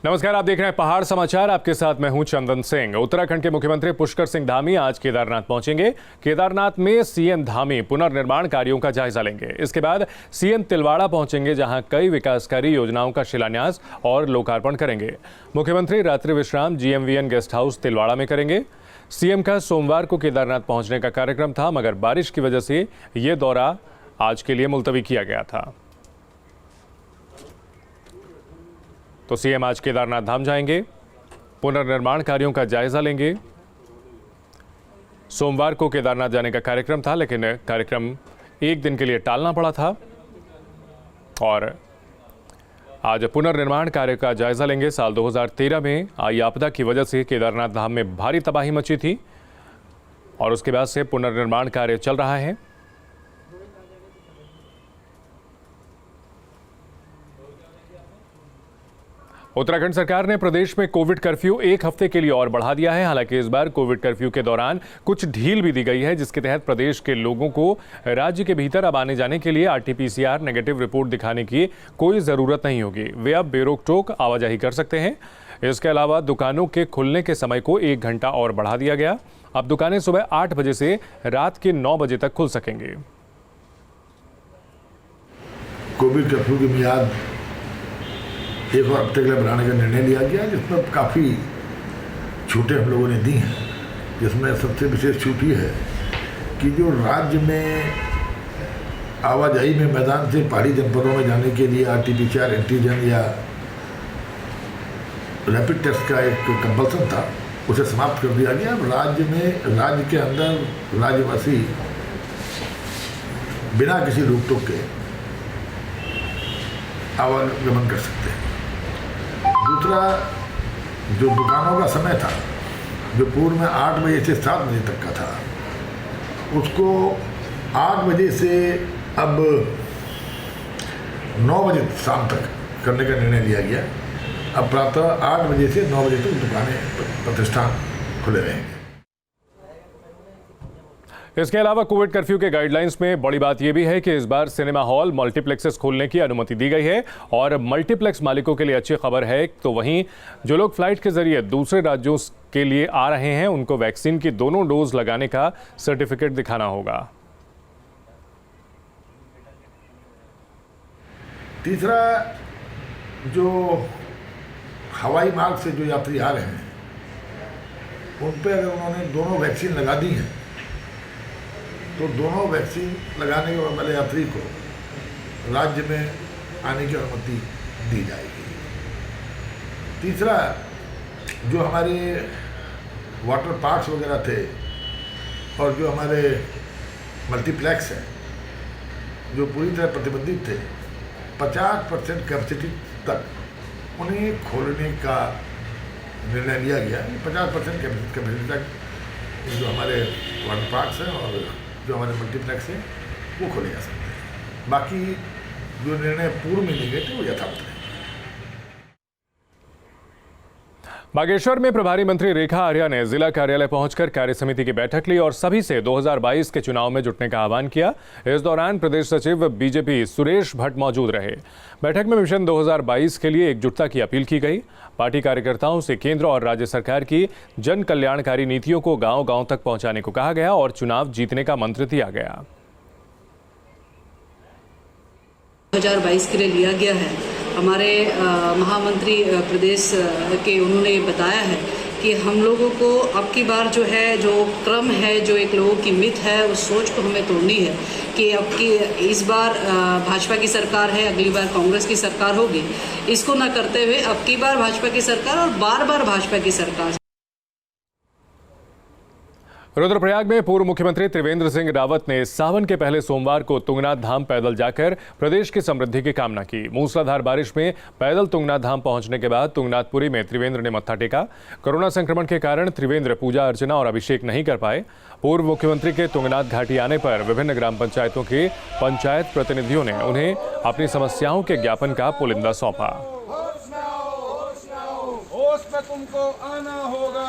नमस्कार, आप देख रहे हैं पहाड़ समाचार। आपके साथ मैं हूं चंदन सिंह। उत्तराखंड के मुख्यमंत्री पुष्कर सिंह धामी आज केदारनाथ पहुंचेंगे। केदारनाथ में सीएम धामी पुनर्निर्माण कार्यों का जायजा लेंगे। इसके बाद सीएम तिलवाड़ा पहुंचेंगे, जहां कई विकासकारी योजनाओं का शिलान्यास और लोकार्पण करेंगे। मुख्यमंत्री रात्रि विश्राम GMVN गेस्ट हाउस तिलवाड़ा में करेंगे। सीएम का सोमवार को केदारनाथ पहुंचने का कार्यक्रम था, मगर बारिश की वजह से ये दौरा आज के लिए मुलतवी किया गया था। तो सीएम आज केदारनाथ धाम जाएंगे, पुनर्निर्माण कार्यों का जायजा लेंगे। सोमवार को केदारनाथ जाने का कार्यक्रम था, लेकिन कार्यक्रम एक दिन के लिए टालना पड़ा था और आज पुनर्निर्माण कार्य का जायजा लेंगे। साल 2013 में आई आपदा की वजह से केदारनाथ धाम में भारी तबाही मची थी और उसके बाद से पुनर्निर्माण कार्य चल रहा है। उत्तराखंड सरकार ने प्रदेश में कोविड कर्फ्यू एक हफ्ते के लिए और बढ़ा दिया है। हालांकि इस बार कोविड कर्फ्यू के दौरान कुछ ढील भी दी गई है, जिसके तहत प्रदेश के लोगों को राज्य के भीतर अब आने जाने के लिए RT-PCR नेगेटिव रिपोर्ट दिखाने की कोई ज़रूरत नहीं होगी। वे अब बेरोक टोक आवाजाही कर सकते हैं। इसके अलावा दुकानों के खुलने के समय को 1 घंटा और बढ़ा दिया गया। अब दुकानें सुबह 8 बजे से रात के 9 बजे तक खुल सकेंगे। कोविड कर्फ्यू की मियाद एक और हफ्ते के लिए बढ़ाने का निर्णय लिया गया, जिसमें काफ़ी छूटें हम लोगों ने दी हैं। जिसमें सबसे विशेष छूट ये है कि जो राज्य में आवाजाही में मैदान से पहाड़ी जनपदों में जाने के लिए RT-PCR एंटीजन या रैपिड टेस्ट का एक कंपल्सन था, उसे समाप्त कर दिया गया। अब राज्य के अंदर राज्यवासी बिना किसी रोक टोक के आवागमन कर सकते हैं। दूसरा, जो दुकानों का समय था, जो पूर्व में 8 बजे से 7 बजे तक का था, उसको 8 बजे से अब 9 बजे शाम तक करने का निर्णय लिया गया। अब प्रातः 8 बजे से 9 बजे तक दुकानें, प्रतिष्ठान खुले रहेंगे। इसके अलावा कोविड कर्फ्यू के गाइडलाइंस में बड़ी बात यह भी है कि इस बार सिनेमा हॉल, मल्टीप्लेक्सेस खोलने की अनुमति दी गई है और मल्टीप्लेक्स मालिकों के लिए अच्छी खबर है। तो वहीं जो लोग फ्लाइट के जरिए दूसरे राज्यों के लिए आ रहे हैं, उनको वैक्सीन की दोनों डोज लगाने का सर्टिफिकेट दिखाना होगा। तीसरा, जो हवाई मार्ग से जो यात्री आ रहे हैं, उन पर अगर उन्होंने दोनों वैक्सीन लगा दी हैं, तो दोनों वैक्सीन लगाने के वाले यात्री को राज्य में आने की अनुमति दी जाएगी। तीसरा, जो हमारे वाटर पार्क्स वगैरह थे और जो हमारे मल्टीप्लेक्स हैं, जो पूरी तरह प्रतिबंधित थे, 50% कैपेसिटी तक उन्हें खोलने का निर्णय लिया गया। 50% कैपेसिटी तक जो हमारे वाटर पार्क्स हैं और जो हमारे मल्टीप्लेक्स हैं, वो खोले जा सकते हैं। बाकी जो निर्णय पूर्व में लिए गए थे, वो यथावत रहे। बागेश्वर में प्रभारी मंत्री रेखा आर्या ने जिला कार्यालय पहुंचकर कार्य समिति की बैठक ली और सभी से 2022 के चुनाव में जुटने का आह्वान किया। इस दौरान प्रदेश सचिव BJP सुरेश भट्ट मौजूद रहे। बैठक में मिशन 2022 के लिए एकजुटता की अपील की गई। पार्टी कार्यकर्ताओं से केंद्र और राज्य सरकार की जन कल्याणकारी नीतियों को गांव-गांव तक पहुंचाने को कहा गया और चुनाव जीतने का मंत्र दिया गया। 2022 के लिए लिया गया है। हमारे महामंत्री प्रदेश के उन्होंने बताया है कि हम लोगों को अब की बार जो है, जो क्रम है, जो एक लोगों की मिथ है, उस सोच को हमें तोड़नी है कि अब की इस बार भाजपा की सरकार है, अगली बार कांग्रेस की सरकार होगी। इसको ना करते हुए अब की बार भाजपा की सरकार और बार-बार भाजपा की सरकार। रुद्रप्रयाग में पूर्व मुख्यमंत्री त्रिवेंद्र सिंह रावत ने सावन के पहले सोमवार को तुंगनाथ धाम पैदल जाकर प्रदेश की समृद्धि की कामना की। मूसलाधार बारिश में पैदल तुंगनाथ धाम पहुंचने के बाद तुंगनाथपुरी में त्रिवेंद्र ने मत्था टेका। कोरोना संक्रमण के कारण त्रिवेंद्र पूजा अर्चना और अभिषेक नहीं कर पाए। पूर्व मुख्यमंत्री के तुंगनाथ घाटी आने पर विभिन्न ग्राम पंचायतों के पंचायत प्रतिनिधियों ने उन्हें अपनी समस्याओं के ज्ञापन का पुलिंदा सौंपा। तुमको आना होगा।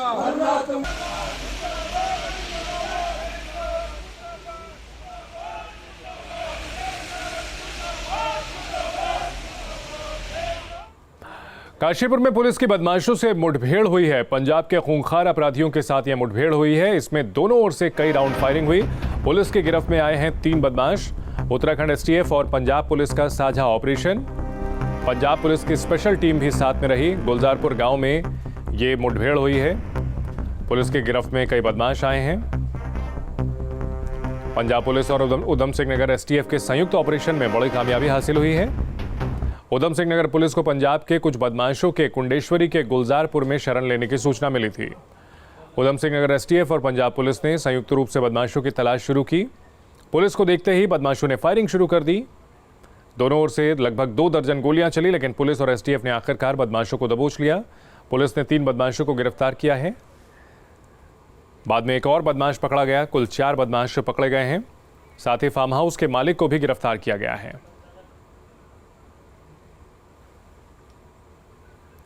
काशीपुर में पुलिस की बदमाशों से मुठभेड़ हुई है। पंजाब के खूंखार अपराधियों के साथ यह मुठभेड़ हुई है। इसमें दोनों ओर से कई राउंड फायरिंग हुई। पुलिस की गिरफ्त में आए हैं 3 बदमाश। उत्तराखंड एसटीएफ और पंजाब पुलिस का साझा ऑपरेशन। पंजाब पुलिस की स्पेशल टीम भी साथ में रही। गुलजारपुर गांव में ये मुठभेड़ हुई है। पुलिस की गिरफ्त में कई बदमाश आए हैं। पंजाब पुलिस और उधम सिंह नगर एसटीएफ के संयुक्त ऑपरेशन में बड़ी कामयाबी हासिल हुई है। उधम सिंह नगर पुलिस को पंजाब के कुछ बदमाशों के कुंडेश्वरी के गुलजारपुर में शरण लेने की सूचना मिली थी। उधम सिंह नगर एसटीएफ और पंजाब पुलिस ने संयुक्त रूप से बदमाशों की तलाश शुरू की। पुलिस को देखते ही बदमाशों ने फायरिंग शुरू कर दी। दोनों ओर से लगभग 2 दर्जन गोलियां चली, लेकिन पुलिस और एसटीएफ ने आखिरकार बदमाशों को दबोच लिया। पुलिस ने 3 बदमाशों को गिरफ्तार किया है। बाद में एक और बदमाश पकड़ा गया। कुल 4 बदमाश पकड़े गए हैं। साथ ही फार्म हाउस के मालिक को भी गिरफ्तार किया गया है।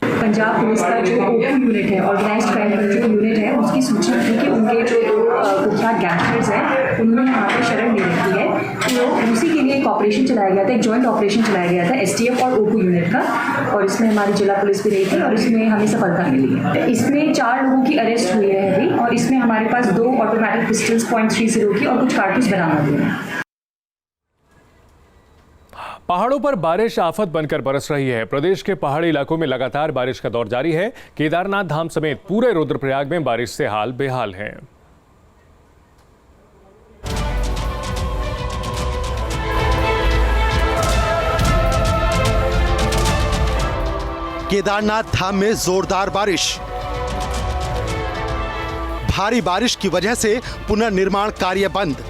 पंजाब पुलिस का जो ओपी यूनिट है, ऑर्गेनाइज्ड क्राइम कंट्रोल यूनिट है, उसकी सूचना थी कि उनके जो 2 कुख्यात गैंगस्टर्स हैं उन्होंने यहाँ पे शरण ले रखी है। तो उसी के लिए एक ऑपरेशन चलाया गया था, एक जॉइंट ऑपरेशन चलाया गया था एसटीएफ और ओपी यूनिट का, और इसमें हमारी जिला पुलिस भी रही थी और इसमें हमें सफलता मिली है। इसमें 4 लोगों की अरेस्ट हुई है अभी, और इसमें हमारे पास 2 ऑटोमेटिक पिस्टल्स .30 की और कुछ कारतूस बरामद हुए हैं। पहाड़ों पर बारिश आफत बनकर बरस रही है। प्रदेश के पहाड़ी इलाकों में लगातार बारिश का दौर जारी है। केदारनाथ धाम समेत पूरे रुद्रप्रयाग में बारिश से हाल बेहाल है। केदारनाथ धाम में जोरदार बारिश। भारी बारिश की वजह से पुनर्निर्माण कार्य बंद।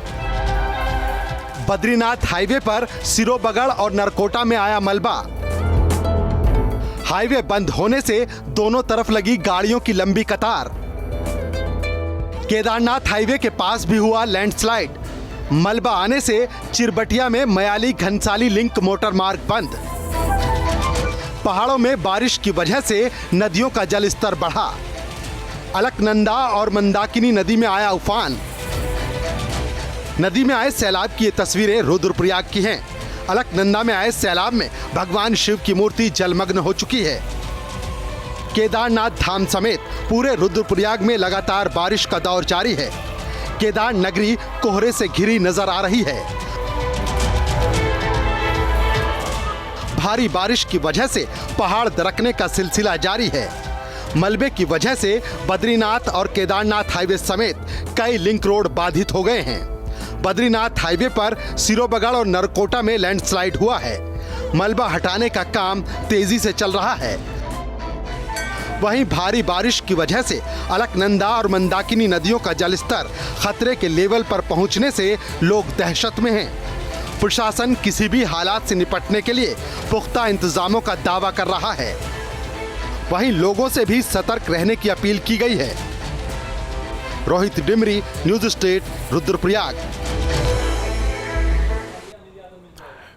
बद्रीनाथ हाईवे पर सिरोबगड़ और नरकोटा में आया मलबा। हाईवे बंद होने से दोनों तरफ लगी गाड़ियों की लंबी कतार। केदारनाथ हाईवे के पास भी हुआ लैंडस्लाइड। मलबा आने से चिरबटिया में मयाली घनसाली लिंक मोटर मार्ग बंद। पहाड़ों में बारिश की वजह से नदियों का जलस्तर बढ़ा। अलकनंदा और मंदाकिनी नदी में आया उफान। नदी में आए सैलाब की ये तस्वीरें रुद्रप्रयाग की हैं। अलकनंदा में आए सैलाब में भगवान शिव की मूर्ति जलमग्न हो चुकी है। केदारनाथ धाम समेत पूरे रुद्रप्रयाग में लगातार बारिश का दौर जारी है। केदार नगरी कोहरे से घिरी नजर आ रही है। भारी बारिश की वजह से पहाड़ दरकने का सिलसिला जारी है। मलबे की वजह से बद्रीनाथ और केदारनाथ हाईवे समेत कई लिंक रोड बाधित हो गए हैं। बद्रीनाथ हाईवे पर सिरोबगड़ और नरकोटा में लैंडस्लाइड हुआ है। मलबा हटाने का काम तेजी से चल रहा है। वहीं भारी बारिश की वजह से अलकनंदा और मंदाकिनी नदियों का जलस्तर खतरे के लेवल पर पहुंचने से लोग दहशत में हैं। प्रशासन किसी भी हालात से निपटने के लिए पुख्ता इंतजामों का दावा कर रहा है। वहीं लोगों से भी सतर्क रहने की अपील की गई है। Rohit Dimri, News State, Rudraprayag.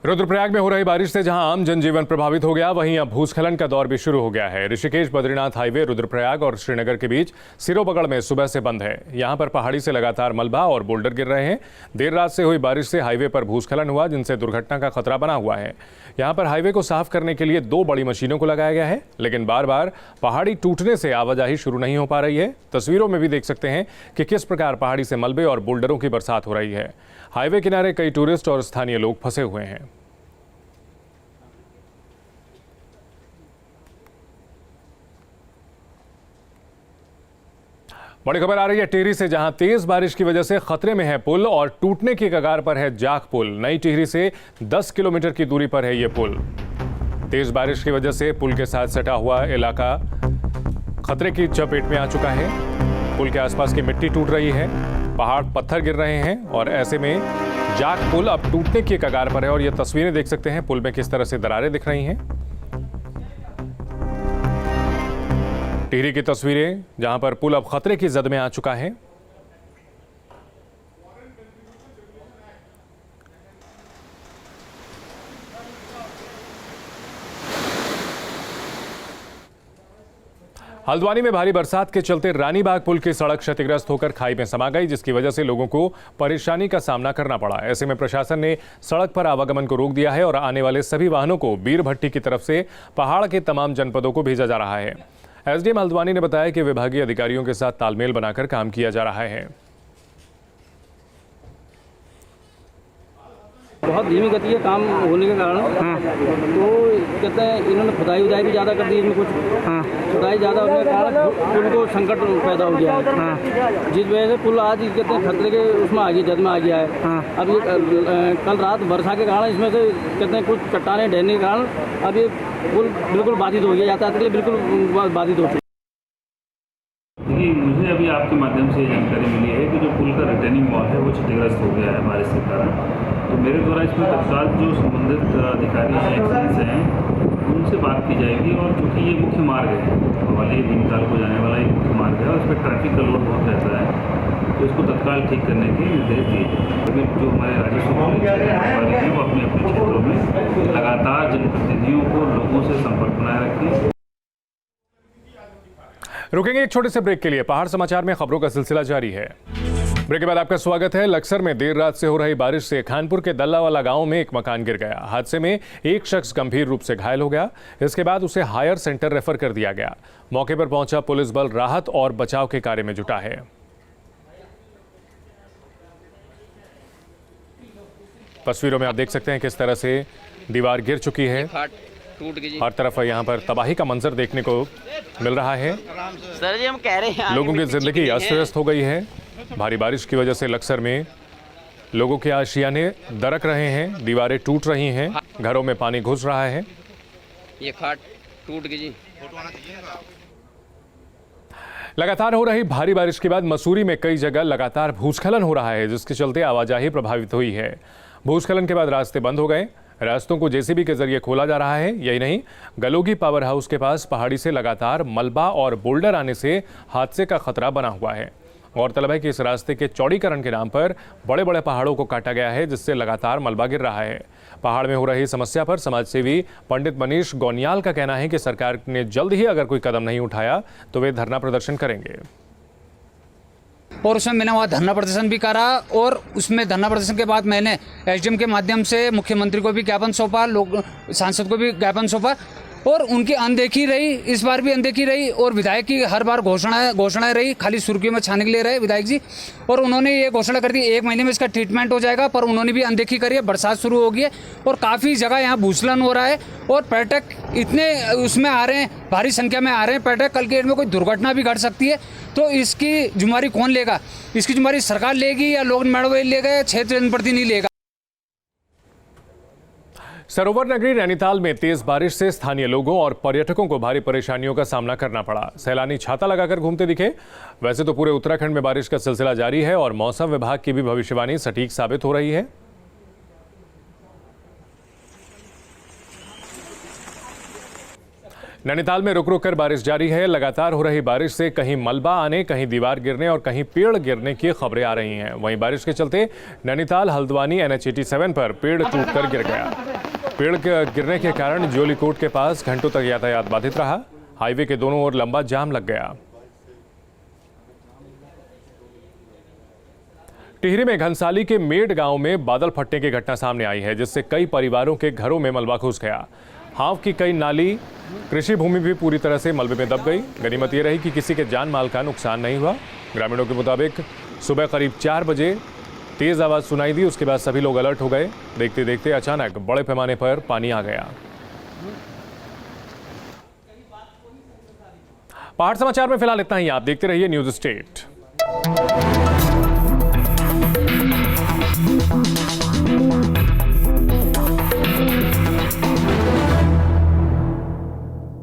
रुद्रप्रयाग में हो रही बारिश से जहां आम जनजीवन प्रभावित हो गया, वहीं अब भूस्खलन का दौर भी शुरू हो गया है। ऋषिकेश बद्रीनाथ हाईवे रुद्रप्रयाग और श्रीनगर के बीच सिरोबगड़ में सुबह से बंद है। यहां पर पहाड़ी से लगातार मलबा और बोल्डर गिर रहे हैं। देर रात से हुई बारिश से हाईवे पर भूस्खलन हुआ, जिनसे दुर्घटना का खतरा बना हुआ है। यहां पर हाईवे को साफ करने के लिए 2 बड़ी मशीनों को लगाया गया है, लेकिन बार बार पहाड़ी टूटने से आवाजाही शुरू नहीं हो पा रही है। तस्वीरों में भी देख सकते हैं कि किस प्रकार पहाड़ी से मलबे और बोल्डरों की बरसात हो रही है। हाईवे किनारे कई टूरिस्ट और स्थानीय लोग फंसे हुए हैं। बड़ी खबर आ रही है टिहरी से, जहां तेज बारिश की वजह से खतरे में है पुल और टूटने की कगार पर है जाख पुल। नई टिहरी से 10 किलोमीटर की दूरी पर है ये पुल। तेज बारिश की वजह से पुल के साथ सटा हुआ इलाका खतरे की चपेट में आ चुका है। पुल के आसपास की मिट्टी टूट रही है, पहाड़ पत्थर गिर रहे हैं और ऐसे में जाख पुल अब टूटने की कगार पर है। और ये तस्वीरें देख सकते हैं पुल में किस तरह से दरारें दिख रही हैं। टिहरी की तस्वीरें, जहां पर पुल अब खतरे की जद में आ चुका है। हल्द्वानी में भारी बरसात के चलते रानीबाग पुल की सड़क क्षतिग्रस्त होकर खाई में समा गई, जिसकी वजह से लोगों को परेशानी का सामना करना पड़ा। ऐसे में प्रशासन ने सड़क पर आवागमन को रोक दिया है और आने वाले सभी वाहनों को बीरभट्टी की तरफ से पहाड़ के तमाम जनपदों को भेजा जा रहा है। एसडीएम हल्द्वानी ने बताया कि विभागीय अधिकारियों के साथ तालमेल बनाकर काम किया जा रहा है। बहुत धीमी गति है काम होने के कारण। तो कहते हैं इन्होंने खुदाई उदाई भी ज़्यादा कर दी इसमें कुछ। खुदाई ज़्यादा होने के कारण पुल को संकट पैदा हो गया है, जिस वजह से पुल आज कहते हैं खतरे के उसमें आ गया, जद में आ गया है। अब ये कल रात वर्षा के कारण इसमें से कहते हैं कुछ चट्टानें ढहने के कारण अब ये पुल बिल्कुल बाधित हो गया, यातायात के लिए बिल्कुल बाधित हो चुका। देखिए, मुझे अभी आपके माध्यम से जानकारी मिली है कि जो पुल का रिटर्निंग वॉल है वो क्षतिग्रस्त हो गया है बारिश के कारण। तो मेरे द्वारा इसमें तत्काल जो संबंधित अधिकारी हैं, एक्सीडेंट्स हैं, उनसे बात की जाएगी। और चूँकि ये मुख्य मार्ग है, वाले भीमताल को जाने वाला एक मुख्य मार्ग है और इस पर ट्रैफिक का लोड बहुत रहता है, तो इसको तत्काल ठीक करने के निर्देश दिए जाए। अभी जो हमारे राजस्व अधिकारी हैं वो अपने अपने क्षेत्रों में लगातार जनप्रतिनिधियों को लोगों से संपर्क बनाए रखें। रुकेंगे एक छोटे से ब्रेक के लिए। पहाड़ समाचार में खबरों का सिलसिला जारी है। ब्रेक के बाद आपका स्वागत है। लक्सर में देर रात से हो रही बारिश से खानपुर के दल्लावाला गांव में एक मकान गिर गया। हादसे में एक शख्स गंभीर रूप से घायल हो गया। इसके बाद उसे हायर सेंटर रेफर कर दिया गया। मौके पर पहुंचा पुलिस बल राहत और बचाव के कार्य में जुटा है। तस्वीरों में आप देख सकते हैं किस तरह से दीवार गिर चुकी है। हर तरफ यहाँ पर तबाही का मंजर देखने को मिल रहा है। सर जी हम कह रहे हैं लोगों की जिंदगी अस्त व्यस्त हो गई है। भारी बारिश की वजह से लक्सर में लोगों के आशियाने दरक रहे हैं, दीवारें टूट रही हैं, घरों में पानी घुस रहा है। ये खाट टूट गई जी। लगातार हो रही भारी बारिश के बाद मसूरी में कई जगह लगातार भूस्खलन हो रहा है, जिसके चलते आवाजाही प्रभावित हुई है। भूस्खलन के बाद रास्ते बंद हो गए। रास्तों को जेसीबी के जरिए खोला जा रहा है। यही नहीं, गलोगी पावर हाउस के पास पहाड़ी से लगातार मलबा और बोल्डर आने से हादसे का खतरा बना हुआ है। गौरतलब है कि इस रास्ते के चौड़ीकरण के नाम पर बड़े बड़े पहाड़ों को काटा गया है, जिससे लगातार मलबा गिर रहा है। पहाड़ में हो रही समस्या पर समाजसेवी पंडित मनीष गोनियाल का कहना है कि सरकार ने जल्द ही अगर कोई कदम नहीं उठाया तो वे धरना प्रदर्शन करेंगे। और उसमें मैंने वहाँ धरना प्रदर्शन भी करा और उसमें धरना प्रदर्शन के बाद मैंने एसडीएम के माध्यम से मुख्यमंत्री को भी ज्ञापन सौंपा, लोग सांसद को भी ज्ञापन सौंपा और उनकी अनदेखी रही। इस बार भी अनदेखी रही और विधायक की हर बार घोषणाएं रही, खाली सुर्खियों में छाने के लिए रहे विधायक जी। और उन्होंने ये घोषणा कर दी 1 महीने में इसका ट्रीटमेंट हो जाएगा, पर उन्होंने भी अनदेखी करी है। बरसात शुरू हो गई है और काफ़ी जगह यहाँ भूस्खलन हो रहा है और पर्यटक इतने उसमें आ रहे हैं, भारी संख्या में आ रहे हैं पर्यटक। कल के डेट में कोई दुर्घटना भी घट सकती है, तो इसकी जिम्मेदारी कौन लेगा? इसकी जिम्मेदारी सरकार लेगी या लोक निर्माण लेगा या क्षेत्र जनप्रतिनिधि लेगा? सरोवर नगरी नैनीताल में तेज बारिश से स्थानीय लोगों और पर्यटकों को भारी परेशानियों का सामना करना पड़ा। सैलानी छाता लगाकर घूमते दिखे। वैसे तो पूरे उत्तराखंड में बारिश का सिलसिला जारी है और मौसम विभाग की भी भविष्यवाणी सटीक साबित हो रही है। नैनीताल में रुक रुक कर बारिश जारी है। लगातार हो रही बारिश से कहीं मलबा आने, कहीं दीवार गिरने और कहीं पेड़ गिरने की खबरें आ रही हैं। वहीं बारिश के चलते नैनीताल हल्द्वानी NH87 पर पेड़ टूटकर गिर गया। पेड़ के गिरने के कारण जोलीकोट के पास घंटों तक यातायात बाधित रहा। हाईवे के दोनों ओर लंबा जाम लग गया। टिहरी में घनसाली के मेड गांव में बादल फटने की घटना सामने आई है, जिससे कई परिवारों के घरों में मलबा घुस गया। हाव की कई नाली, कृषि भूमि भी पूरी तरह से मलबे में दब गई। गनीमत ये रही कि किसी के जान माल का नुकसान नहीं हुआ। ग्रामीणों के मुताबिक सुबह करीब 4 बजे तेज आवाज सुनाई दी। उसके बाद सभी लोग अलर्ट हो गए। देखते देखते अचानक बड़े पैमाने पर पानी आ गया। पहाड़ समाचार में फिलहाल इतना ही। आप देखते रहिए न्यूज़ स्टेट।